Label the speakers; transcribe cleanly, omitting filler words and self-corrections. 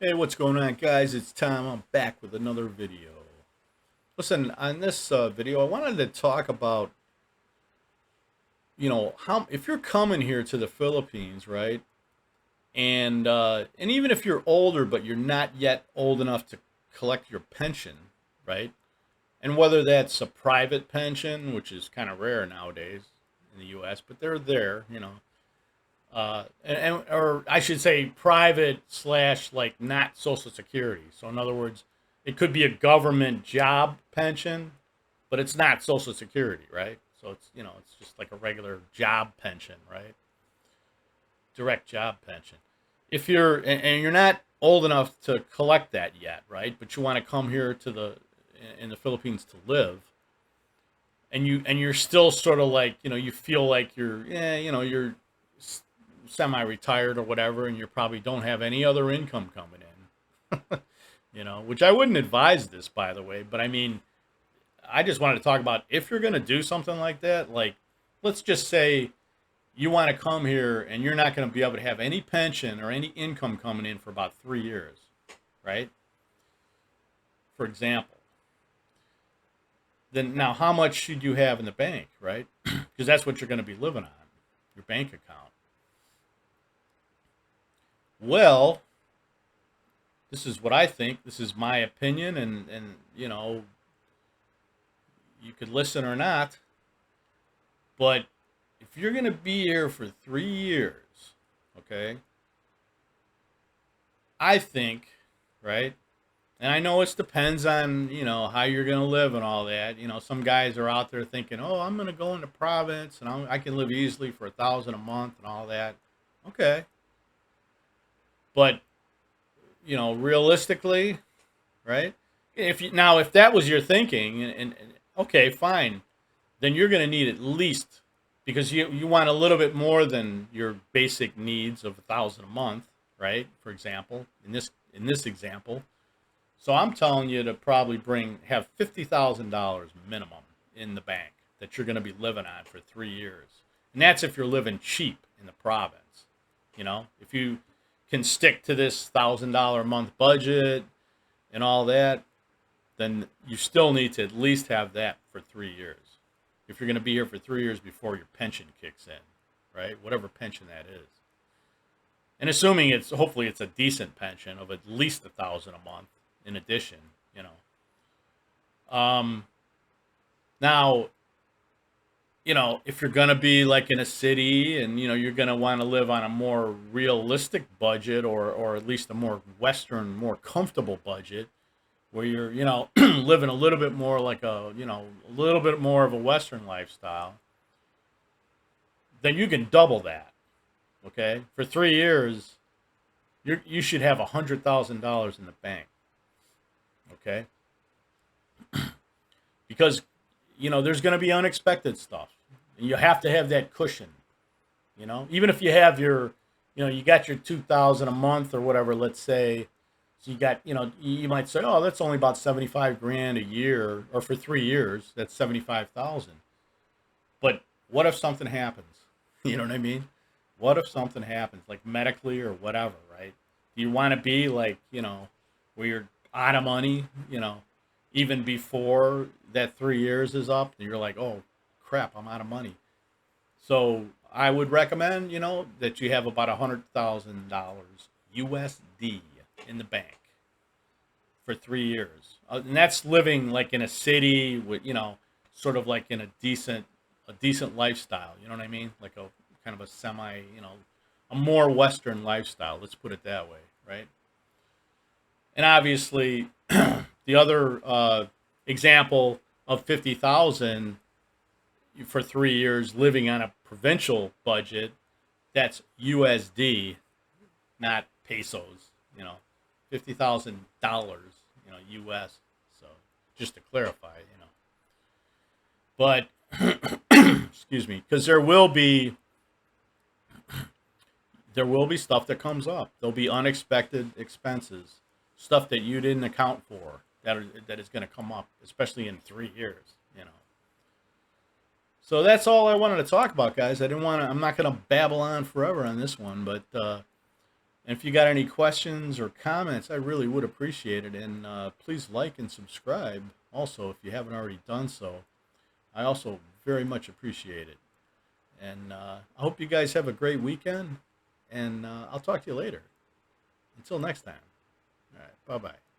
Speaker 1: Hey, what's going on, guys? It's Tom. I'm back with another video. Listen, on this video, I wanted to talk about, how if you're coming here to the Philippines, right? And even if you're older, but you're not yet old enough to collect your pension, right? And whether that's a private pension, which is kind of rare nowadays in the U.S., but they're there, or I should say private slash like not Social Security. So in other words, it could be a government job pension, but it's not Social Security, right? So it's just like a regular job pension, right? Direct job pension. If you're and you're not old enough to collect that yet, right? But you want to come here to the in the Philippines to live, and you're still sort of like you feel like you're semi-retired or whatever, and you probably don't have any other income coming in, which I wouldn't advise this, by the way. But I mean, I just wanted to talk about if you're going to do something like that, like let's just say you want to come here and you're not going to be able to have any pension or any income coming in for about 3 years, right? For example, then now how much should you have in the bank, right? Because that's what you're going to be living on, your bank account. Well, this is what I think. This is my opinion, and you could listen or not. But if you're going to be here for 3 years, okay, I think, right? And I know it depends on how you're going to live and all that. Some guys are out there thinking, oh, I'm going to go into province and I can live easily for 1,000 a month and all that. Okay, but realistically, right? If that was your thinking, and okay, fine, then you're going to need at least, because you want a little bit more than your basic needs of 1,000 a month, right? For example, in this example, so I'm telling you to probably have $50,000 minimum in the bank that you're going to be living on for 3 years, and that's if you're living cheap in the province. If you can stick to this $1,000 a month budget and all that, then you still need to at least have that for 3 years. If you're going to be here for 3 years before your pension kicks in, right? Whatever pension that is. And assuming hopefully it's a decent pension of at least 1,000 a month in addition, you know. Now, if you're going to be like in a city and, you're going to want to live on a more realistic budget, or at least a more Western, more comfortable budget, where you're, living a little bit more like a little bit more of a Western lifestyle, then you can double that. Okay. For 3 years, you should have $100,000 in the bank. Okay. Because, there's going to be unexpected stuff, and you have to have that cushion, even if you have you got your 2,000 a month or whatever, let's say. So you got, you might say, oh, that's only about 75 grand a year, or for 3 years, that's 75,000. But what if something happens? You know what I mean? What if something happens, like medically or whatever, right? Do you want to be like, where you're out of money, even before that 3 years is up, and you're like, oh, crap, I'm out of money. So I would recommend, that you have about $100,000 USD in the bank for 3 years, and that's living like in a city with, sort of like in a decent lifestyle. You know what I mean? Like a kind of a semi, a more Western lifestyle. Let's put it that way, right? And obviously, the other example of 50,000 for 3 years living on a provincial budget, that's USD, not pesos. $50,000, US. So just to clarify, but excuse me, because there will be stuff that comes up. There'll be unexpected expenses, stuff that you didn't account for that is going to come up, especially in 3 years. So that's all I wanted to talk about, guys. I'm not going to babble on forever on this one, but And if you got any questions or comments, I really would appreciate it. And please like and subscribe also if you haven't already done so. I also very much appreciate it. And I hope you guys have a great weekend. And I'll talk to you later. Until next time. All right. Bye bye.